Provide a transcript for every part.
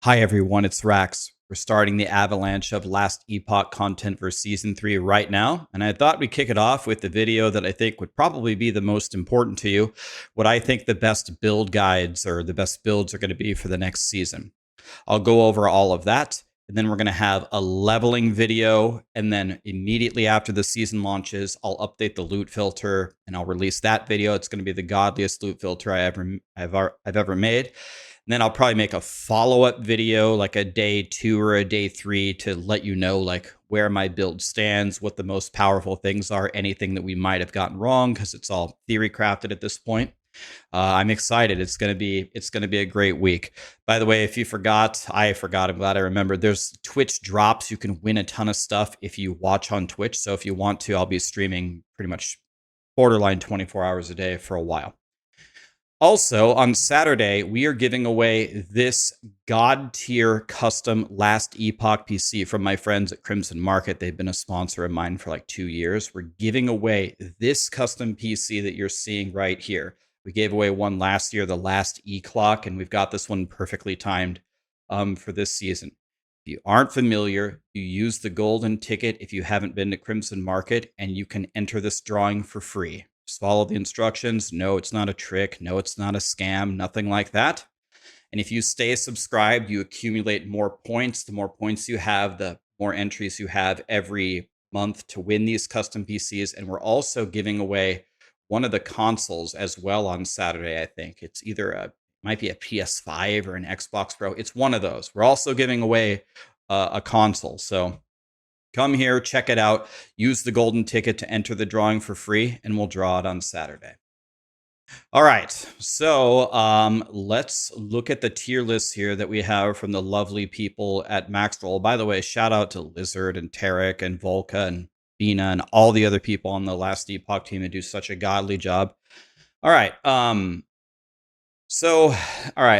Hi everyone, it's Rax. We're starting the avalanche of Last Epoch content for Season 3 right now, and I thought we'd kick it off with the video that I think would probably be the most important to you, what I think the best build guides or the best builds are going to be for the next season. I'll go over all of that, and then we're going to have a leveling video, and then immediately after the season launches, I'll update the loot filter, and I'll release that video. It's going to be the godliest loot filter I've ever made. And then I'll probably make a follow-up video, like a day 2 or a day 3, to let you know like where my build stands, what the most powerful things are, anything that we might have gotten wrong, because it's all theory crafted at this point. I'm excited. It's gonna be a great week. By the way, if you forgot, I forgot. I'm glad I remembered. There's Twitch drops. You can win a ton of stuff if you watch on Twitch. So if you want to, I'll be streaming pretty much borderline 24 hours a day for a while. Also, on Saturday, we are giving away this God tier custom Last Epoch PC from my friends at Crimson Market. They've been a sponsor of mine for like 2 years. We're giving away this custom PC that you're seeing right here. We gave away one last year, the Last E-Clock, and we've got this one perfectly timed for this season. If you aren't familiar, you use the golden ticket if you haven't been to Crimson Market, and you can enter this drawing for free. Just follow the instructions. No, it's not a trick. No, it's not a scam. Nothing like that. And if you stay subscribed, you accumulate more points. The more points you have, the more entries you have every month to win these custom PCs. And we're also giving away one of the consoles as well on Saturday, I think. It's either might be a PS5 or an Xbox Pro. It's one of those. We're also giving away a console. So come here, check it out, use the golden ticket to enter the drawing for free, and we'll draw it on Saturday. All right, so let's look at the tier list here that we have from the lovely people at Maxroll. By the way, shout out to Lizard and Tarek and Volka and Bina and all the other people on the Last Epoch team that do such a godly job. All right,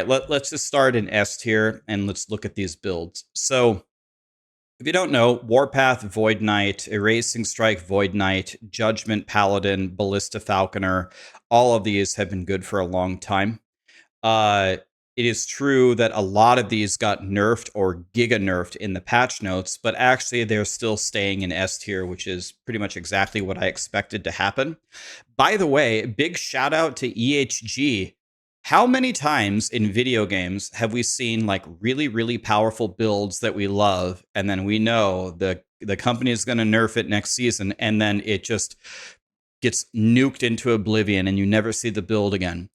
let's just start in S tier and let's look at these builds. So if you don't know, Warpath Void Knight, Erasing Strike Void Knight, Judgment Paladin, Ballista Falconer, all of these have been good for a long time. It is true that a lot of these got nerfed or giga nerfed in the patch notes, but actually they're still staying in S tier, which is pretty much exactly what I expected to happen. By the way, big shout out to EHG. How many times in video games have we seen like really, really powerful builds that we love, and then we know the company is going to nerf it next season, and then it just gets nuked into oblivion, and you never see the build again?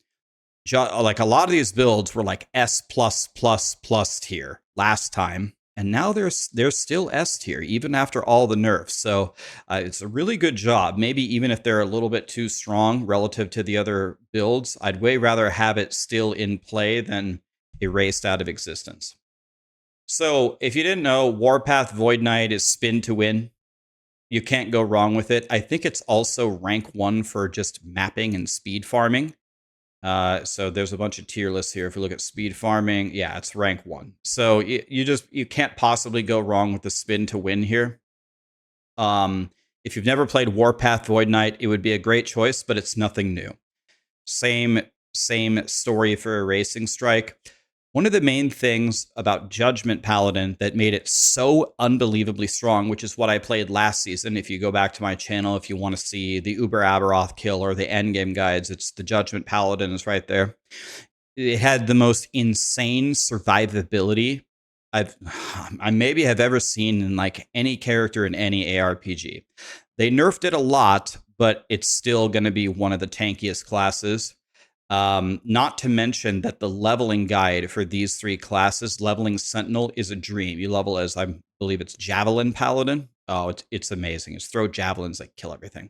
Like a lot of these builds were like S+++ tier last time, and now they're still S tier even after all the nerfs. So it's a really good job. Maybe even if they're a little bit too strong relative to the other builds, I'd way rather have it still in play than erased out of existence. So if you didn't know, Warpath Void Knight is spin to win. You can't go wrong with it. I think it's also rank 1 for just mapping and speed farming. So there's a bunch of tier lists here. If you look at speed farming, yeah, it's rank 1. So you can't possibly go wrong with the spin to win here. If you've never played Warpath Void Knight, it would be a great choice, but it's nothing new. Same story for Erasing Strike. One of the main things about Judgment Paladin that made it so unbelievably strong, which is what I played last season. If you go back to my channel, if you want to see the Uber Aberoth kill or the endgame guides, it's the Judgment Paladin is right there. It had the most insane survivability I maybe have ever seen in like any character in any ARPG. They nerfed it a lot, but it's still going to be one of the tankiest classes. Not to mention that the leveling guide for these 3 classes, leveling Sentinel, is a dream. You level as, I believe it's Javelin Paladin. Oh, it's amazing. It's throw javelins that kill everything.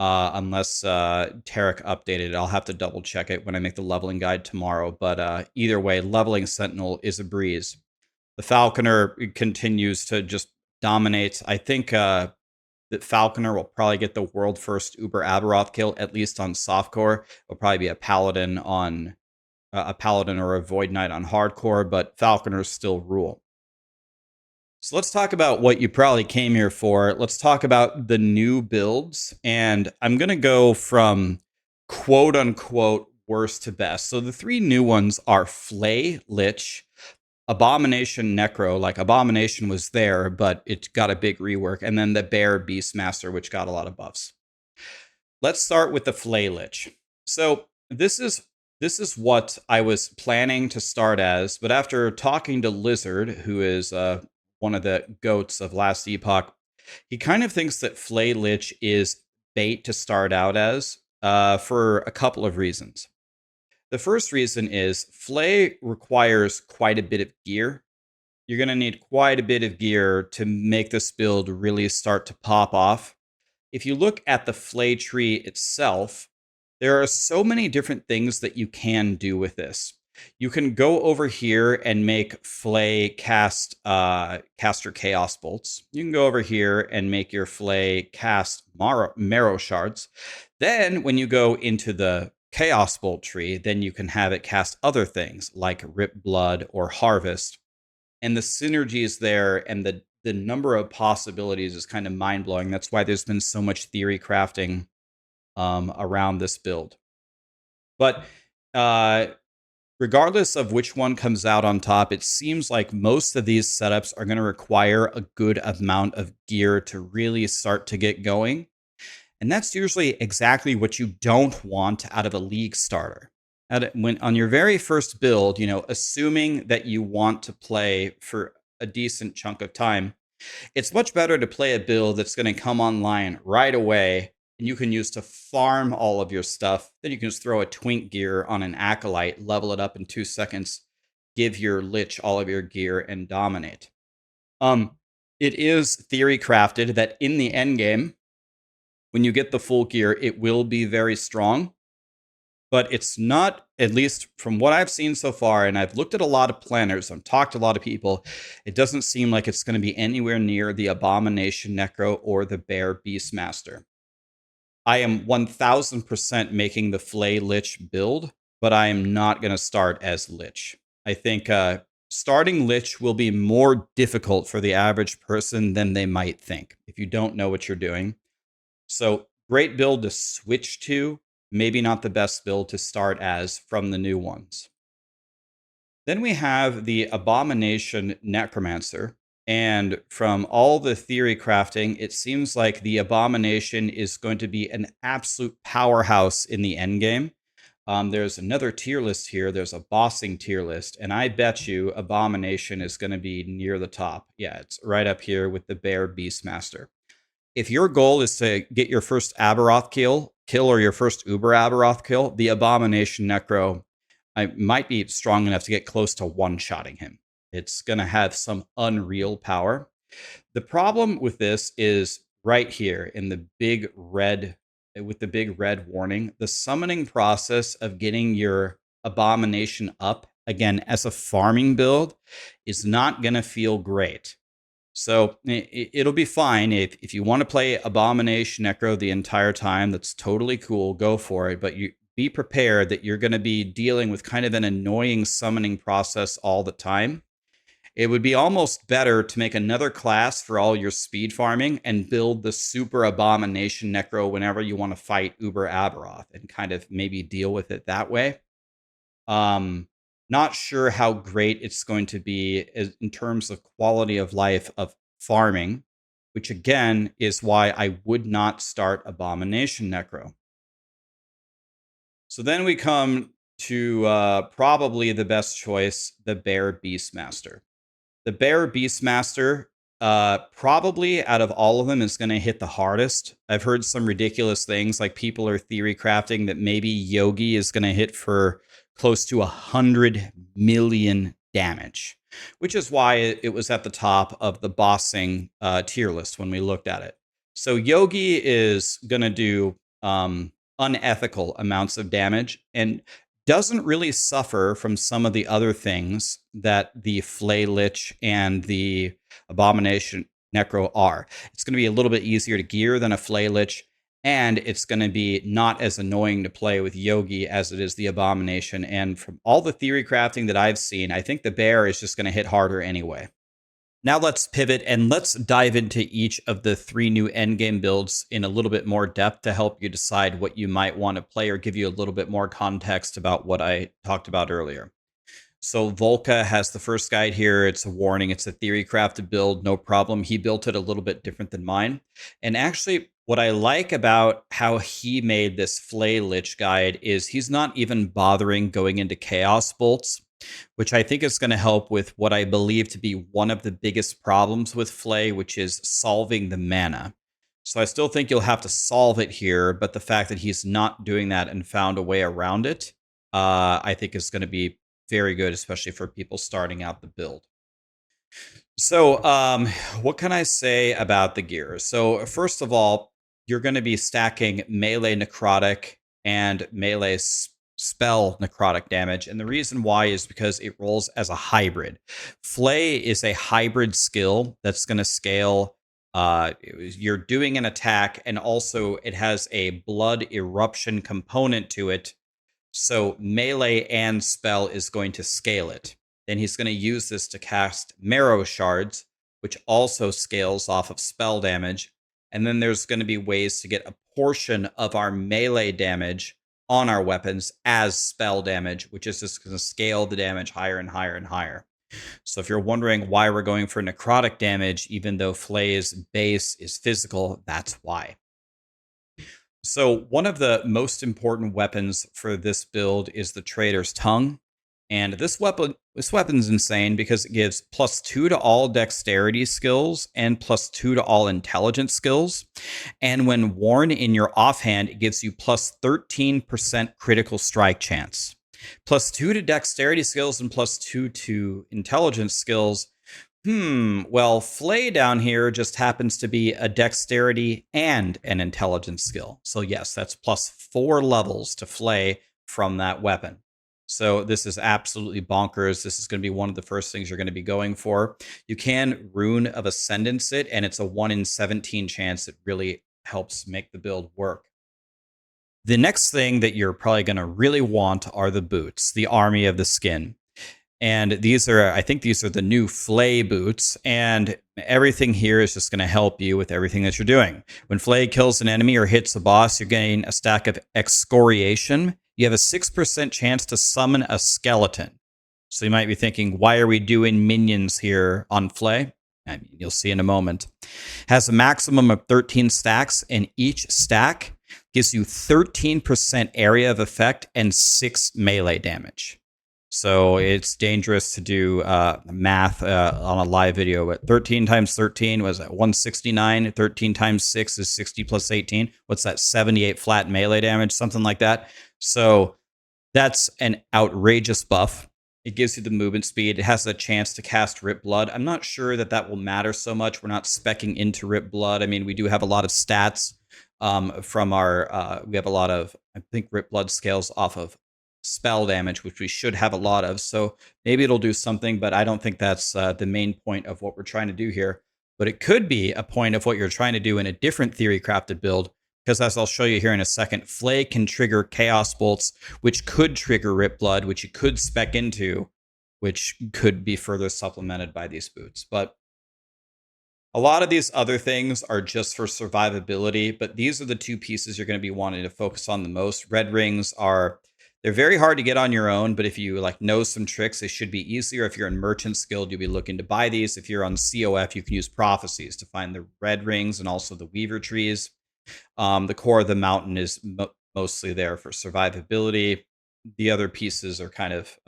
Unless Tarek updated it. I'll have to double check it when I make the leveling guide tomorrow. But either way, leveling Sentinel is a breeze. The Falconer continues to just dominate. I think that Falconer will probably get the world first Uber Aberoth kill, at least on softcore. It'll probably be a Paladin on a Paladin or a Void Knight on hardcore, but Falconers still rule. So let's talk about what you probably came here for. Let's talk about the new builds, and I'm going to go from quote unquote worst to best. So the 3 new ones are Flay Lich, Abomination Necro, like Abomination was there, but it got a big rework. And then the Bear Beastmaster, which got a lot of buffs. Let's start with the Flay Lich. So this is what I was planning to start as, but after talking to Lizard, who is one of the goats of Last Epoch, he kind of thinks that Flay Lich is bait to start out as for a couple of reasons. The first reason is Flay requires quite a bit of gear. You're going to need quite a bit of gear to make this build really start to pop off. If you look at the Flay tree itself, there are so many different things that you can do with this. You can go over here and make Flay caster Chaos Bolts. You can go over here and make your Flay cast Marrow Shards. Then when you go into the Chaos Bolt tree, then you can have it cast other things like Rip Blood or Harvest. And the synergies there and the number of possibilities is kind of mind-blowing. That's why there's been so much theory crafting around this build. But regardless of which one comes out on top, it seems like most of these setups are going to require a good amount of gear to really start to get going. And that's usually exactly what you don't want out of a league starter. When on your very first build, assuming that you want to play for a decent chunk of time, it's much better to play a build that's going to come online right away and you can use to farm all of your stuff. Then you can just throw a twink gear on an acolyte, level it up in 2 seconds, give your lich all of your gear, and dominate. It is theory crafted that in the endgame, when you get the full gear, it will be very strong. But it's not, at least from what I've seen so far, and I've looked at a lot of planners, I've talked to a lot of people, it doesn't seem like it's going to be anywhere near the Abomination Necro or the Bear Beastmaster. I am 1000% making the Flay Lich build, but I am not going to start as Lich. I think starting Lich will be more difficult for the average person than they might think if you don't know what you're doing. So great build to switch to, maybe not the best build to start as from the new ones. Then we have the Abomination Necromancer. And from all the theory crafting, it seems like the Abomination is going to be an absolute powerhouse in the endgame. There's another tier list here. There's a bossing tier list. And I bet you Abomination is going to be near the top. Yeah, it's right up here with the Bear Beastmaster. If your goal is to get your first Aberoth kill or your first Uber Aberoth kill, the Abomination Necro might be strong enough to get close to one-shotting him. It's going to have some unreal power. The problem with this is right here in the big red, with the big red warning, the summoning process of getting your Abomination up, again, as a farming build, is not going to feel great. So it'll be fine. If you want to play Abomination Necro the entire time, that's totally cool. Go for it. But you be prepared that you're going to be dealing with kind of an annoying summoning process all the time. It would be almost better to make another class for all your speed farming and build the super Abomination Necro whenever you want to fight Uber Aberoth and kind of maybe deal with it that way. Not sure how great it's going to be in terms of quality of life of farming, which again is why I would not start Abomination Necro. So then we come to probably the best choice, the Bear Beastmaster. The Bear Beastmaster, probably out of all of them, is going to hit the hardest. I've heard some ridiculous things, like people are theory crafting that maybe Yogi is going to hit for close to 100 million damage, which is why it was at the top of the bossing tier list when we looked at it. So Yogi is going to do unethical amounts of damage and doesn't really suffer from some of the other things that the Flay Lich and the Abomination Necro are. It's going to be a little bit easier to gear than a Flay Lich, and it's going to be not as annoying to play with Yogi as it is the Abomination. And from all the theory crafting that I've seen, I think the Bear is just going to hit harder anyway. Now let's pivot and let's dive into each of the 3 new endgame builds in a little bit more depth to help you decide what you might want to play or give you a little bit more context about what I talked about earlier. So Volca has the first guide here. It's a warning. It's a theory crafted build, no problem. He built it a little bit different than mine. And actually, what I like about how he made this Flay Lich guide is he's not even bothering going into Chaos Bolts, which I think is going to help with what I believe to be one of the biggest problems with Flay, which is solving the mana. So I still think you'll have to solve it here, but the fact that he's not doing that and found a way around it, I think is going to be very good, especially for people starting out the build. So what can I say about the gear? So first of all, you're going to be stacking melee necrotic and melee spell necrotic damage. And the reason why is because it rolls as a hybrid. Flay is a hybrid skill that's going to scale. You're doing an attack, and also it has a blood eruption component to it. So melee and spell is going to scale it. Then he's going to use this to cast Marrow Shards, which also scales off of spell damage. And then there's going to be ways to get a portion of our melee damage on our weapons as spell damage, which is just going to scale the damage higher and higher and higher. So if you're wondering why we're going for necrotic damage, even though Flay's base is physical, that's why. So one of the most important weapons for this build is the Traitor's Tongue. And this weapon's insane because it gives +2 to all dexterity skills and +2 to all intelligence skills. And when worn in your offhand, it gives you +13% critical strike chance. +2 to dexterity skills and +2 to intelligence skills. Well, Flay down here just happens to be a dexterity and an intelligence skill. So yes, that's +4 levels to Flay from that weapon. So this is absolutely bonkers. This is going to be one of the first things you're going to be going for. You can Rune of Ascendance it, and it's a 1 in 17 chance. It really helps make the build work. The next thing that you're probably going to really want are the boots, the Army of the Skin. And I think these are the new Flay boots, and everything here is just going to help you with everything that you're doing. When Flay kills an enemy or hits a boss, you're getting a stack of excoriation. You have a 6% chance to summon a skeleton. So you might be thinking, why are we doing minions here on Flay? I mean, you'll see in a moment. Has a maximum of 13 stacks, and each stack gives you 13% area of effect and 6 melee damage. So it's dangerous to do math on a live video, but 13 times 13 was 169. 13 times 6 is 60 plus 18. What's that? 78 flat melee damage, something like that. So that's an outrageous buff. It gives you the movement speed. It has a chance to cast Rip Blood. I'm not sure that will matter so much. We're not speccing into Rip Blood. I mean, we do have a lot of stats from our, we have a lot of, I think Rip Blood scales off of spell damage, which we should have a lot of. So maybe it'll do something, but I don't think that's the main point of what we're trying to do here. But it could be a point of what you're trying to do in a different theory crafted build, because as I'll show you here in a second, Flay can trigger Chaos Bolts, which could trigger Rip Blood, which you could spec into, which could be further supplemented by these boots. But a lot of these other things are just for survivability, but these are the two pieces you're going to be wanting to focus on the most. Red rings they're very hard to get on your own, but if you know some tricks, they should be easier. If you're in Merchant's Guild, you'll be looking to buy these. If you're on COF, you can use Prophecies to find the red rings and also the Weaver trees. The core of the mountain is mostly there for survivability. The other pieces are kind of,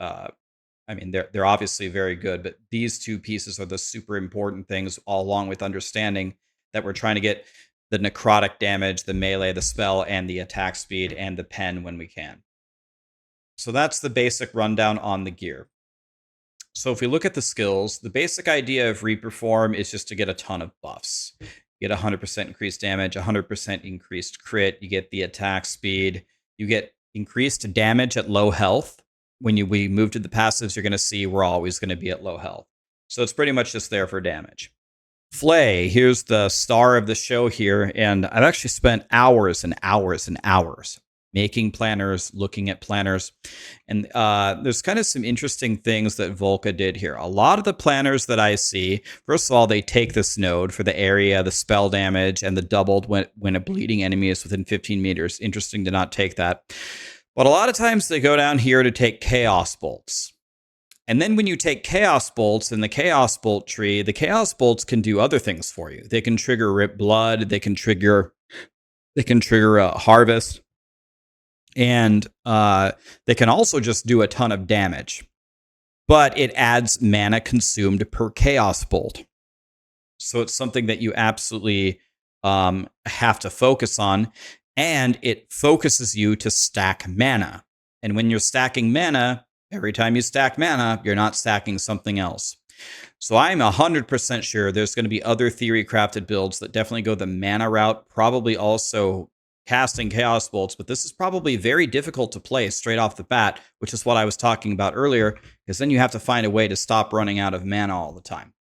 they're obviously very good, but these two pieces are the super important things, all along with understanding that we're trying to get the necrotic damage, the melee, the spell, and the attack speed, and the pen when we can. So that's the basic rundown on the gear. So if we look at the skills, the basic idea of Reaper Form is just to get a ton of buffs. You get 100% increased damage, 100% increased crit, you get the attack speed, you get increased damage at low health. When we move to the passives, you're going to see we're always going to be at low health. So it's pretty much just there for damage. Flay, here's the star of the show here, and I've actually spent hours and hours and hours making planners, looking at planners. And there's kind of some interesting things that Volca did here. A lot of the planners that I see, first of all, they take this node for the area, the spell damage, and the doubled when a bleeding enemy is within 15 meters. Interesting to not take that. But a lot of times they go down here to take Chaos Bolts. And then when you take Chaos Bolts in the Chaos Bolt tree, the Chaos Bolts can do other things for you. They can trigger Rip Blood, they can trigger Harvest, and they can also just do a ton of damage. But it adds mana consumed per Chaos Bolt. So it's something that you absolutely have to focus on, and it focuses you to stack mana. And when you're stacking mana, every time you stack mana, you're not stacking something else. So I'm 100% sure there's going to be other theory crafted builds that definitely go the mana route, probably also casting Chaos Bolts, but this is probably very difficult to play straight off the bat, which is what I was talking about earlier, because then you have to find a way to stop running out of mana all the time.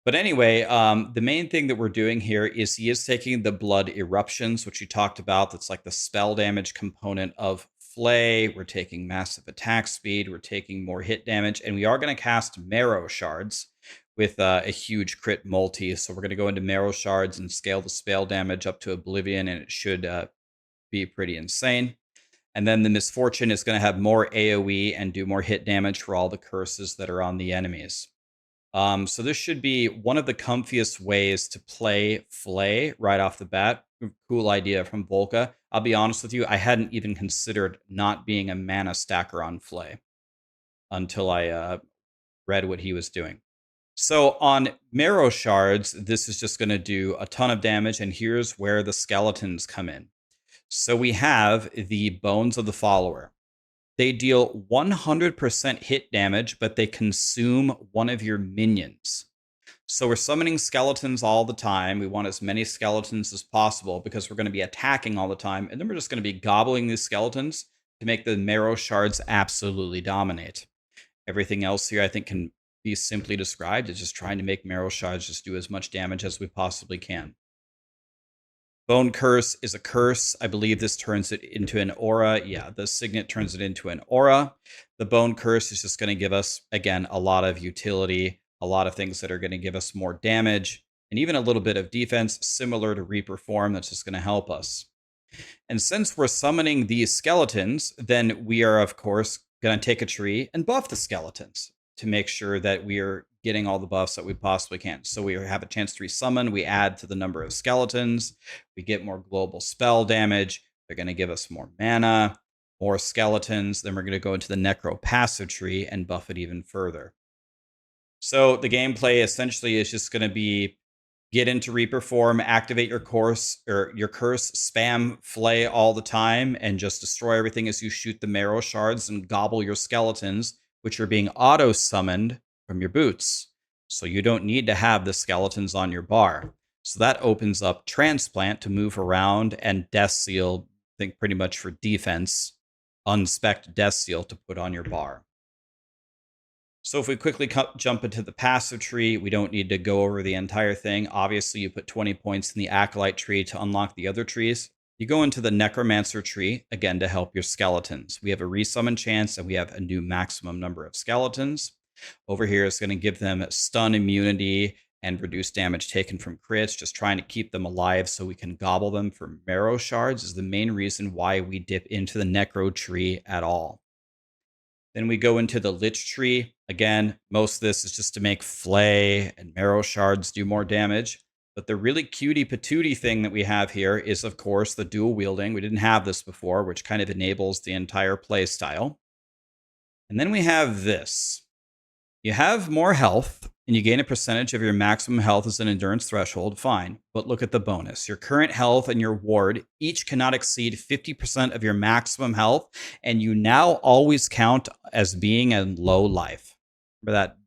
But anyway, the main thing that we're doing here is he is taking the Blood Eruptions, which you talked about. That's like the spell damage component of Flay. We're taking massive attack speed. We're taking more hit damage. And we are going to cast Marrow Shards with a huge crit multi. So we're going to go into Marrow Shards and scale the spell damage up to Oblivion, and it should be pretty insane. And then the Misfortune is going to have more AoE and do more hit damage for all the curses that are on the enemies. So this should be one of the comfiest ways to play Flay right off the bat. Cool idea from Volca. I'll be honest with you, I hadn't even considered not being a mana stacker on Flay until I read what he was doing. So on Marrow Shards, this is just going to do a ton of damage, and here's where the skeletons come in. So we have the Bones of the Follower. They deal 100% hit damage, but they consume one of your minions. So we're summoning skeletons all the time. We want as many skeletons as possible because we're going to be attacking all the time. And then we're just going to be gobbling these skeletons to make the Marrow Shards absolutely dominate. Everything else here, I think, can be simply described as just trying to make Marrow Shards just do as much damage as we possibly can. Bone Curse is a curse. I believe this turns it into an aura. Yeah, the Signet turns it into an aura. The Bone Curse is just going to give us, again, a lot of utility, a lot of things that are going to give us more damage, and even a little bit of defense, similar to Reaper Form, that's just going to help us. And since we're summoning these skeletons, then we are, of course, going to take a tree and buff the skeletons to make sure that we are getting all the buffs that we possibly can. So we have a chance to resummon, we add to the number of skeletons, we get more global spell damage, they're going to give us more mana, more skeletons, then we're going to go into the Necro passive tree and buff it even further. So the gameplay essentially is just going to be get into Reaper Form, activate your curse, spam Flay all the time, and just destroy everything as you shoot the Marrow Shards and gobble your skeletons, which are being auto-summoned from your boots. So you don't need to have the skeletons on your bar. So that opens up Transplant to move around, and Death Seal, I think pretty much for defense, unspec'd Death Seal to put on your bar. So if we quickly jump into the passive tree, we don't need to go over the entire thing. Obviously, you put 20 points in the Acolyte tree to unlock the other trees. You go into the Necromancer tree, again, to help your skeletons. We have a resummon chance, and we have a new maximum number of skeletons. Over here is going to give them stun immunity and reduce damage taken from crits, just trying to keep them alive so we can gobble them for Marrow Shards is the main reason why we dip into the Necro tree at all. Then we go into the Lich tree. Again, most of this is just to make Flay and Marrow Shards do more damage. But the really cutie patootie thing that we have here is, of course, the dual wielding. We didn't have this before, which kind of enables the entire play style. And then we have this. You have more health, and you gain a percentage of your maximum health as an endurance threshold, fine. But look at the bonus. Your current health and your ward each cannot exceed 50% of your maximum health, and you now always count as being in low life. Remember that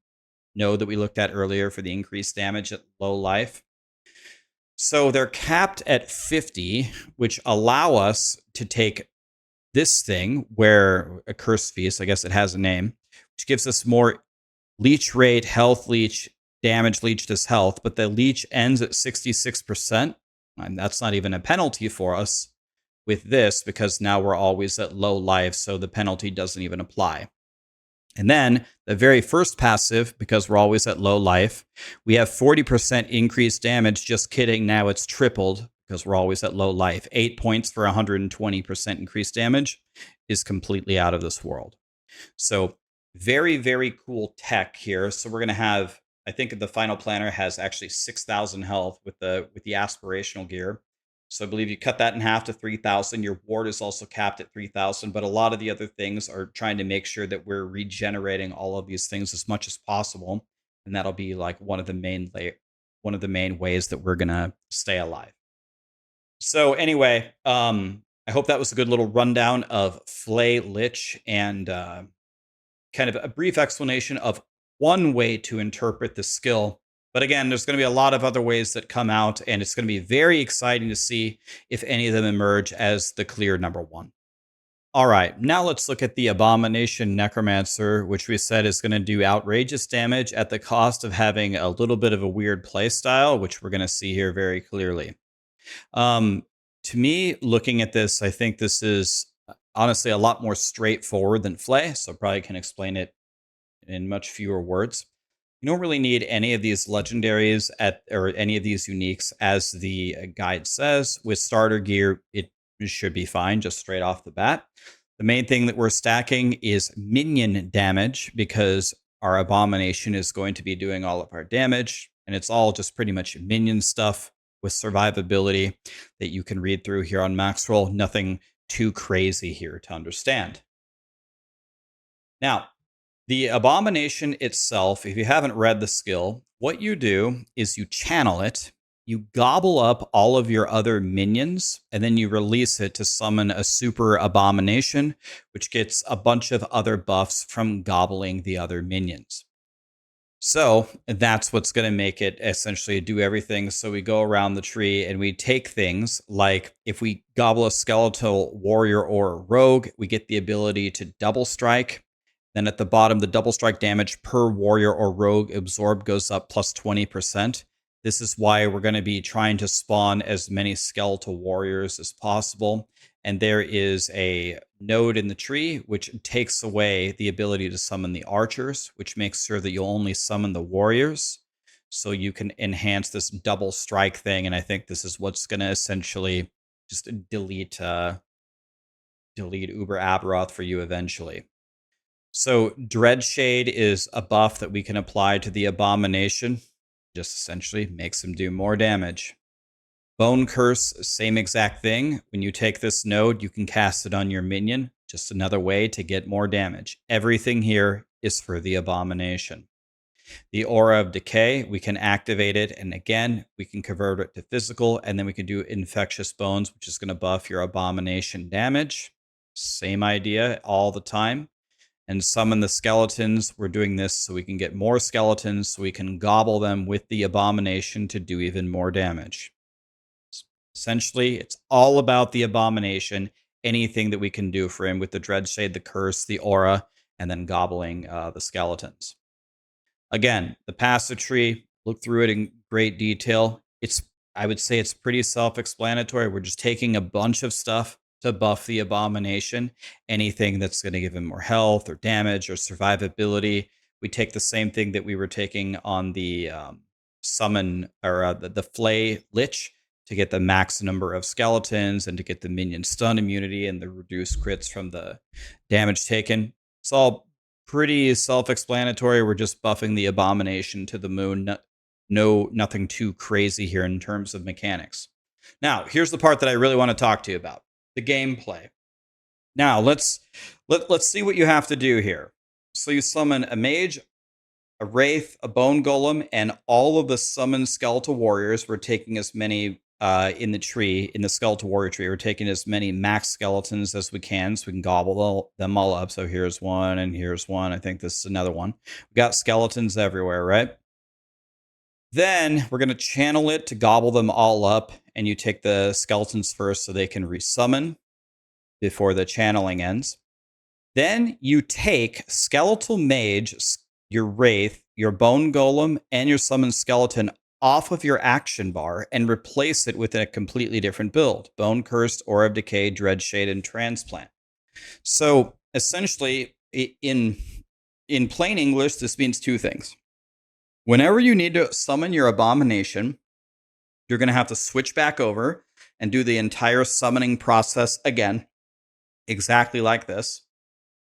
node that we looked at earlier for the increased damage at low life? So they're capped at 50, which allow us to take this thing, where a Curse Feast, I guess it has a name, which gives us more leech rate, health leech, damage leech to health, but the leech ends at 66%. And that's not even a penalty for us with this because now we're always at low life, so the penalty doesn't even apply. And then the very first passive, because we're always at low life, we have 40% increased damage. Just kidding, now it's tripled because we're always at low life. 8 points for 120% increased damage is completely out of this world. So Very, very cool tech here. So we're going to have, I think the final planner has actually 6,000 health with the aspirational gear. So I believe you cut that in half to 3,000. Your ward is also capped at 3,000, but a lot of the other things are trying to make sure that we're regenerating all of these things as much as possible, and that'll be like one of the main ways that we're gonna stay alive. So anyway, I hope that was a good little rundown of Flay Lich and kind of a brief explanation of one way to interpret the skill. But again, there's going to be a lot of other ways that come out, and it's going to be very exciting to see if any of them emerge as the clear number one. All right, now let's look at the Abomination Necromancer, which we said is going to do outrageous damage at the cost of having a little bit of a weird playstyle, which we're going to see here very clearly. To me, looking at this, I think this is honestly a lot more straightforward than Flay, so probably can explain it in much fewer words. You don't really need any of these legendaries or any of these uniques, as the guide says. With starter gear, it should be fine just straight off the bat. The main thing that we're stacking is minion damage, because our Abomination is going to be doing all of our damage, and it's all just pretty much minion stuff with survivability that you can read through here on Maxroll. Nothing too crazy here to understand. Now, the Abomination itself, if you haven't read the skill, what you do is you channel it, you gobble up all of your other minions, and then you release it to summon a super Abomination, which gets a bunch of other buffs from gobbling the other minions. So that's what's going to make it essentially do everything. So we go around the tree and we take things like, if we gobble a skeletal warrior or a rogue, we get the ability to double strike. Then at the bottom, the double strike damage per warrior or rogue absorbed goes up plus 20%. This is why we're going to be trying to spawn as many skeletal warriors as possible. And there is a node in the tree which takes away the ability to summon the archers, which makes sure that you'll only summon the warriors. So you can enhance this double strike thing. And I think this is what's going to essentially just delete Uber Aberoth for you eventually. So Dreadshade is a buff that we can apply to the Abomination. Just essentially makes him do more damage. Bone Curse, same exact thing. When you take this node, you can cast it on your minion. Just another way to get more damage. Everything here is for the Abomination. The Aura of Decay, we can activate it, and again, we can convert it to physical, and then we can do Infectious Bones, which is going to buff your Abomination damage. Same idea all the time. And summon the skeletons. We're doing this so we can get more skeletons, so we can gobble them with the Abomination to do even more damage. Essentially, it's all about the Abomination, anything that we can do for him with the Dreadshade, the Curse, the Aura, and then gobbling the skeletons. Again, the passive tree, look through it in great detail. I would say it's pretty self-explanatory. We're just taking a bunch of stuff to buff the Abomination. Anything that's going to give him more health or damage or survivability. We take the same thing that we were taking on the summon or the Flay Lich to get the max number of skeletons and to get the minion stun immunity and the reduced crits from the damage taken. It's all pretty self-explanatory. We're just buffing the Abomination to the moon. Nothing too crazy here in terms of mechanics. Now, here's the part that I really want to talk to you about. The gameplay. Now, let's see what you have to do here. So you summon a mage, a wraith, a bone golem, and all of the summoned skeletal warriors. We're taking as many in the skeletal warrior tree. We're taking as many max skeletons as we can, so we can gobble them all up. So here's one, and here's one. I think this is another one. We got skeletons everywhere, right? Then we're going to channel it to gobble them all up, and you take the skeletons first so they can resummon before the channeling ends. Then you take Skeletal Mage, your Wraith, your Bone Golem, and your Summoned Skeleton off of your action bar and replace it with a completely different build. Bone Cursed, Aura of Decay, Dreadshade, and Transplant. So essentially, in plain English, this means two things. Whenever you need to summon your Abomination, you're going to have to switch back over and do the entire summoning process again, exactly like this.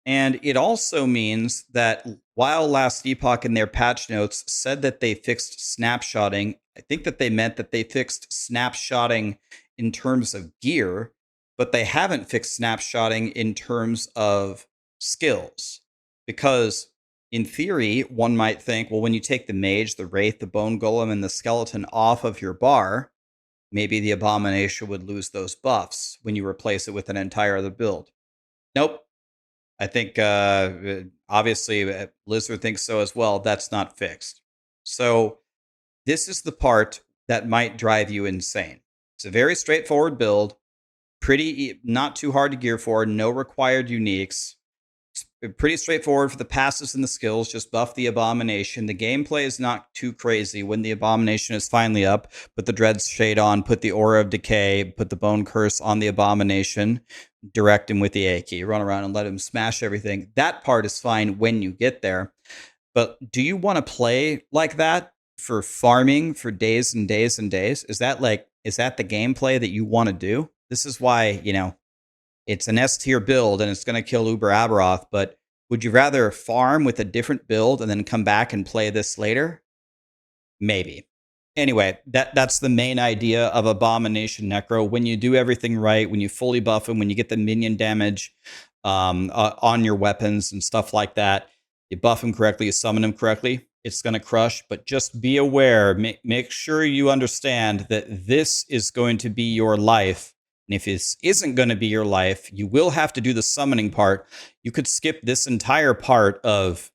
And it also means that while Last Epoch in their patch notes said that they fixed snapshotting, I think that they meant that they fixed snapshotting in terms of gear, but they haven't fixed snapshotting in terms of skills. Because in theory, one might think, well, when you take the mage, the wraith, the bone golem, and the skeleton off of your bar, maybe the abomination would lose those buffs when you replace it with an entire other build. Nope. I think obviously Blizzard thinks so as well. That's not fixed. So this is the part that might drive you insane. It's a very straightforward build, not too hard to gear for, no required uniques. It's pretty straightforward for the passives and the skills. Just buff the abomination. The gameplay is not too crazy. When the abomination is finally up, put the dread shade on, put the aura of decay, put the bone curse on the abomination, direct him with the A key, run around and let him smash everything. That part is fine when you get there. But do you want to play like that for farming for days and days and days? Is that the gameplay that you want to do? This is why, it's an S tier build and it's going to kill Uber Aberoth, but would you rather farm with a different build and then come back and play this later? Maybe. Anyway, that's the main idea of Abomination Necro. When you do everything right, when you fully buff him, when you get the minion damage on your weapons and stuff like that, you buff him correctly, you summon him correctly, it's going to crush. But just be aware, make sure you understand that this is going to be your life. And if this isn't going to be your life, you will have to do the summoning part. You could skip this entire part of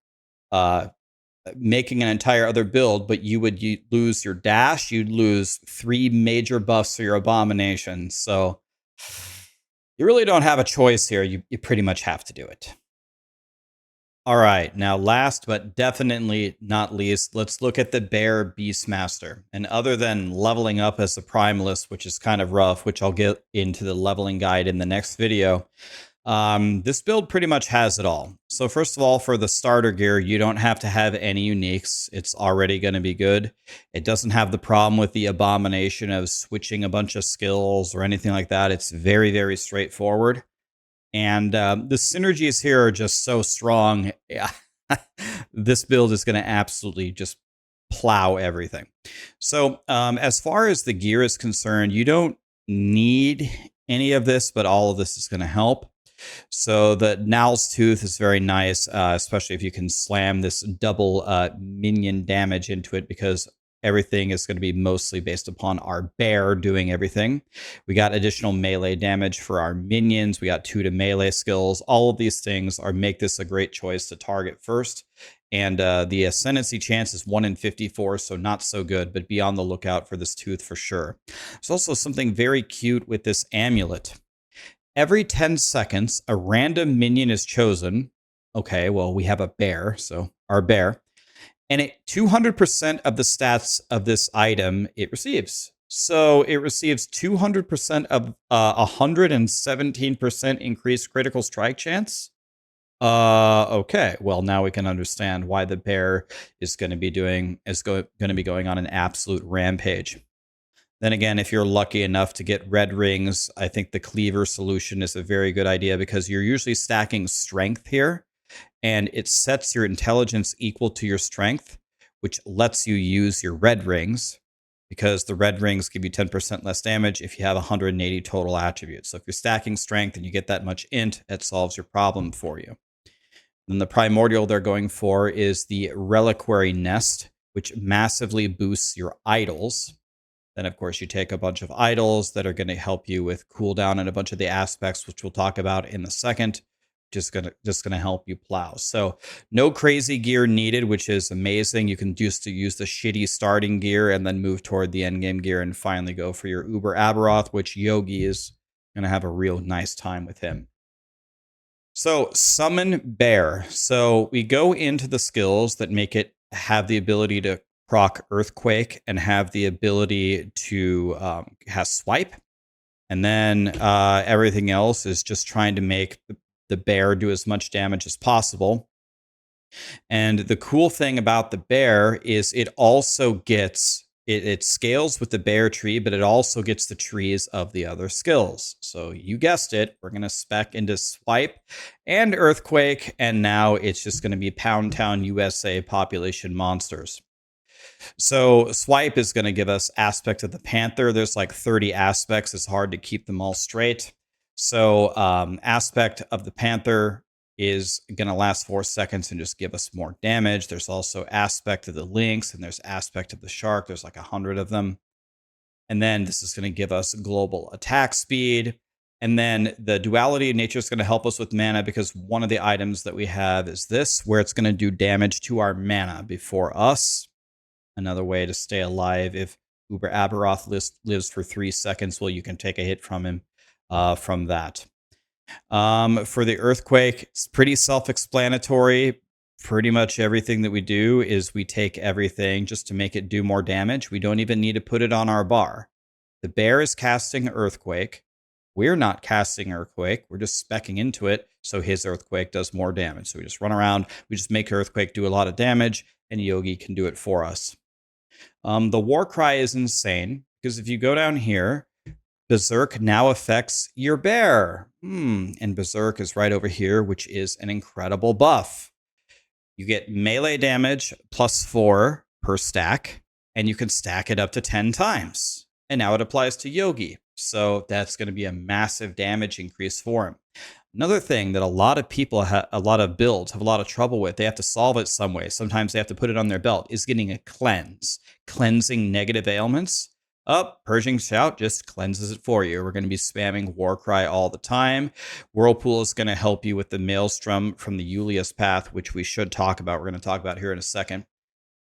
making an entire other build, but you would lose your dash. You'd lose 3 major buffs for your abomination. So you really don't have a choice here. You pretty much have to do it. All right, now last but definitely not least, let's look at the Bear Beastmaster. And other than leveling up as a Primalist, which is kind of rough, which I'll get into the leveling guide in the next video, this build pretty much has it all. So first of all, for the starter gear, you don't have to have any uniques. It's already going to be good. It doesn't have the problem with the abomination of switching a bunch of skills or anything like that. It's very, very straightforward. And the synergies here are just so strong. Yeah. This build is going to absolutely just plow everything. So as far as the gear is concerned, you don't need any of this, but all of this is going to help. So the Nowl's Tooth is very nice, especially if you can slam this double minion damage into it, because everything is going to be mostly based upon our bear doing everything. We got additional melee damage for our minions. We got 2 to melee skills. All of these things make this a great choice to target first. And the ascendancy chance is 1 in 54, so not so good, but be on the lookout for this tooth for sure. There's also something very cute with this amulet. Every 10 seconds, a random minion is chosen. Okay, well, we have a bear, so our bear. And 200% of the stats of this item it receives. So it receives 200% of 117% increased critical strike chance. Okay. Well, now we can understand why the bear is going to be going on an absolute rampage. Then again, if you're lucky enough to get red rings, I think the cleaver solution is a very good idea, because you're usually stacking strength here. And it sets your intelligence equal to your strength, which lets you use your red rings, because the red rings give you 10% less damage if you have 180 total attributes. So if you're stacking strength and you get that much int, it solves your problem for you. Then the primordial they're going for is the Reliquary Nest, which massively boosts your idols. Then, of course, you take a bunch of idols that are going to help you with cooldown and a bunch of the aspects, which we'll talk about in a second. Just gonna help you plow. So no crazy gear needed, which is amazing. You can just use the shitty starting gear and then move toward the endgame gear and finally go for your Uber Aberoth, which Yogi is gonna have a real nice time with him. So summon bear. So we go into the skills that make it have the ability to proc Earthquake and have the ability to have swipe. And then everything else is just trying to make the bear do as much damage as possible. And the cool thing about the bear is it also gets it scales with the bear tree, but it also gets the trees of the other skills. So you guessed it, we're going to spec into Swipe and Earthquake, and now it's just going to be Pound Town USA population monsters. So Swipe is going to give us aspect of the Panther. There's like 30 aspects. It's hard to keep them all straight. So aspect of the Panther is going to last 4 seconds and just give us more damage. There's also aspect of the Lynx, and there's aspect of the Shark. There's like 100 of them. And then this is going to give us global attack speed. And then the duality of nature is going to help us with mana, because one of the items that we have is this, where it's going to do damage to our mana before us. Another way to stay alive. If Uber Aberoth lives for 3 seconds, well, you can take a hit from him from that. For the Earthquake, it's pretty self-explanatory. Pretty much everything that we do is we take everything just to make it do more damage. We don't even need to put it on our bar. The bear is casting Earthquake. We're not casting Earthquake. We're just speccing into it, so his Earthquake does more damage. So we just run around. We just make Earthquake do a lot of damage, and Yogi can do it for us. The war cry is insane, because if you go down here, Berserk now affects your bear. And Berserk is right over here, which is an incredible buff. You get melee damage +4 per stack, and you can stack it up to 10 times. And now it applies to Yogi. So that's going to be a massive damage increase for him. Another thing that a lot of people, a lot of builds have a lot of trouble with, they have to solve it some way. Sometimes they have to put it on their belt, is getting a cleanse. Cleansing negative ailments. Purging Shout just cleanses it for you. We're going to be spamming Warcry all the time. Whirlpool is going to help you with the Maelstrom from the Julius path, which we should talk about. We're going to talk about here in a second.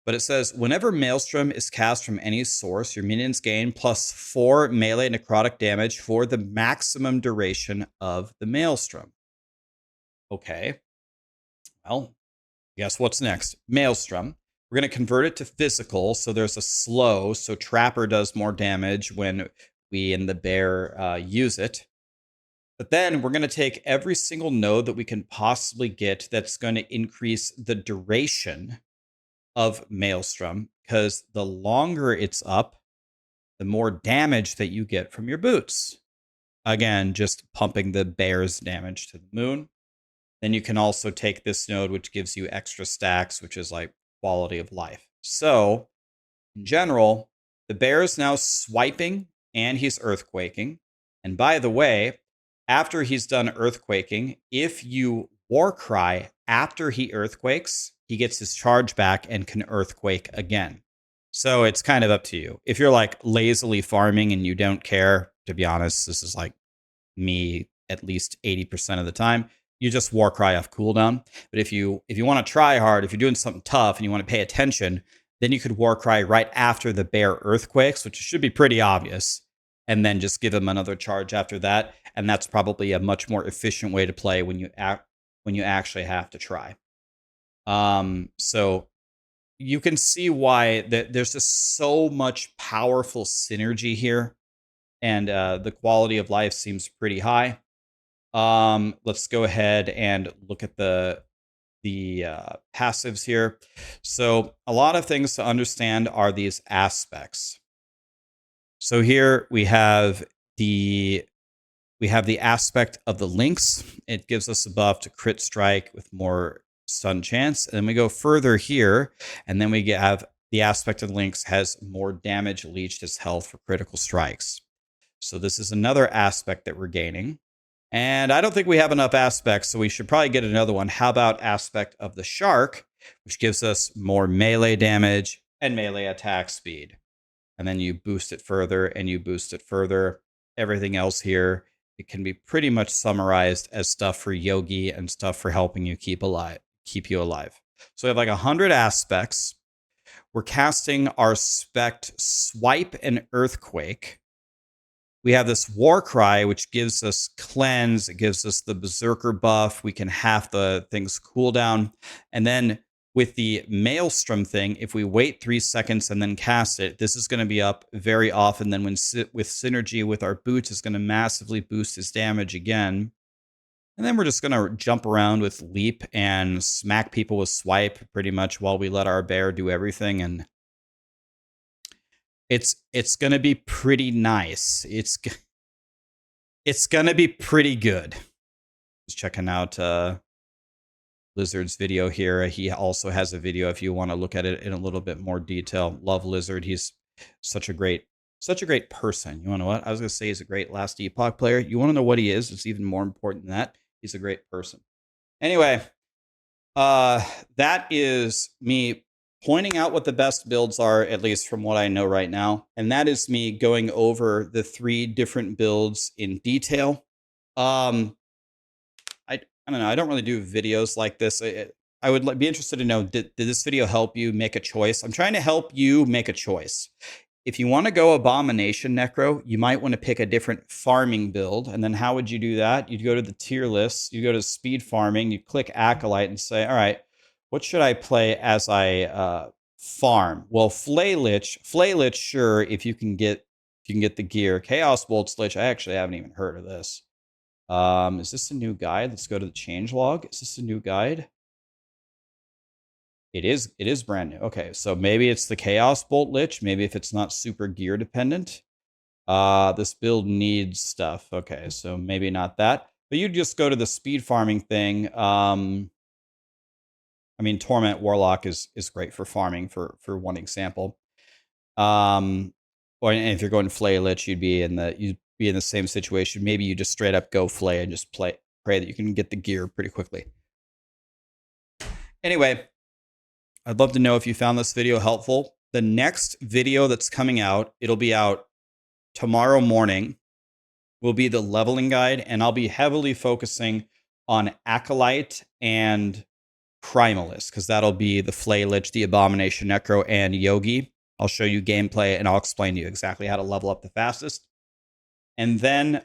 But it says, whenever Maelstrom is cast from any source, your minions gain +4 melee necrotic damage for the maximum duration of the Maelstrom. Okay. Well, guess what's next? Maelstrom. We're going to convert it to physical, so there's a slow, so Trapper does more damage when we and the bear use it. But then we're going to take every single node that we can possibly get that's going to increase the duration of Maelstrom, because the longer it's up, the more damage that you get from your boots. Again, just pumping the bear's damage to the moon. Then you can also take this node, which gives you extra stacks, which is like quality of life. So, in general, the bear is now swiping and he's earthquaking. And by the way, after he's done earthquaking, if you Warcry after he earthquakes, he gets his charge back and can earthquake again. So it's kind of up to you. If you're like lazily farming and you don't care, to be honest, this is like me at least 80% of the time, you just Warcry off cooldown. But if you want to try hard, if you're doing something tough and you want to pay attention, then you could Warcry right after the bear earthquakes, which should be pretty obvious, and then just give him another charge after that. And that's probably a much more efficient way to play when you actually have to try. So you can see why there's just so much powerful synergy here, and the quality of life seems pretty high. Let's go ahead and look at the passives here. So a lot of things to understand are these aspects. So here we have the aspect of the Lynx. It gives us a buff to crit strike with more stun chance. And then we go further here, and then we have the aspect of the Lynx has more damage leached as health for critical strikes. So this is another aspect that we're gaining. And I don't think we have enough aspects, so we should probably get another one. How about aspect of the Shark, which gives us more melee damage and melee attack speed. And then you boost it further and you boost it further. Everything else here, it can be pretty much summarized as stuff for Yogi and stuff for helping you keep you alive. So we have like 100 aspects. We're casting our spec Swipe and Earthquake. We have this Warcry, which gives us cleanse. It gives us the Berserker buff. We can half the thing's cooldown. And then with the Maelstrom thing, if we wait 3 seconds and then cast it, this is going to be up very often. Then with synergy with our boots, is going to massively boost his damage again. And then we're just going to jump around with Leap and smack people with Swipe pretty much while we let our bear do everything. And It's gonna be pretty nice. It's gonna be pretty good. Just checking out Lizard's video here. He also has a video if you want to look at it in a little bit more detail. Love Lizard. He's such a great person. You want to know what? I was gonna say he's a great Last Epoch player. You want to know what he is? It's even more important than that. He's a great person. Anyway, that is me pointing out what the best builds are, at least from what I know right now. And that is me going over the 3 different builds in detail. I don't know. I don't really do videos like this. I would be interested to know, did this video help you make a choice? I'm trying to help you make a choice. If you want to go Abomination Necro, you might want to pick a different farming build. And then how would you do that? You'd go to the tier list, you go to speed farming, you click Acolyte and say, all right, what should I play as I farm? Well, Flay Lich, sure, if you can get the gear. Chaos Bolts Lich, I actually haven't even heard of this. Is this a new guide? Let's go to the changelog. Is this a new guide? It is brand new. Okay, so maybe it's the Chaos Bolt Lich. Maybe if it's not super gear dependent. This build needs stuff. Okay, so maybe not that. But you just go to the speed farming thing. I mean, Torment Warlock is great for farming for one example. Or if you're going Flay Lich, you'd be in the same situation. Maybe you just straight up go Flay and just pray that you can get the gear pretty quickly. Anyway, I'd love to know if you found this video helpful. The next video that's coming out, it'll be out tomorrow morning, will be the leveling guide, and I'll be heavily focusing on Acolyte and Primalist, because that'll be the Flay Lich, the Abomination Necro, and Yogi. I'll show you gameplay, and I'll explain to you exactly how to level up the fastest. And then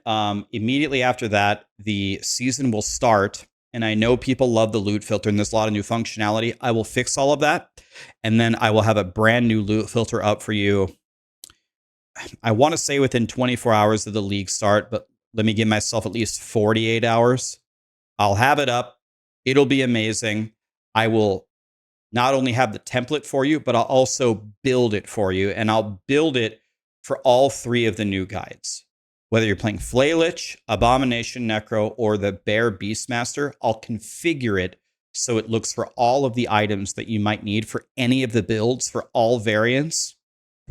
immediately after that, the season will start. And I know people love the loot filter, and there's a lot of new functionality. I will fix all of that. And then I will have a brand new loot filter up for you. I want to say within 24 hours of the league start, but let me give myself at least 48 hours. I'll have it up. It'll be amazing. I will not only have the template for you, but I'll also build it for you. And I'll build it for all 3 of the new guides. Whether you're playing Flay Lich, Abomination Necro, or the Bear Beastmaster, I'll configure it so it looks for all of the items that you might need for any of the builds for all variants.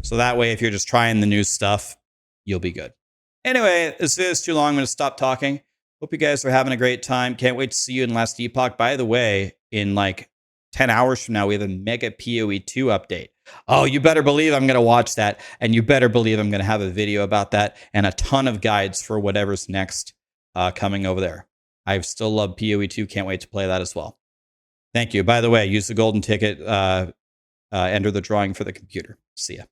So that way, if you're just trying the new stuff, you'll be good. Anyway, this is too long. I'm going to stop talking. Hope you guys are having a great time. Can't wait to see you in Last Epoch. By the way, in like 10 hours from now, we have a mega POE2 update. Oh, you better believe I'm going to watch that. And you better believe I'm going to have a video about that and a ton of guides for whatever's next coming over there. I still love POE2. Can't wait to play that as well. Thank you. By the way, use the golden ticket. Enter the drawing for the computer. See ya.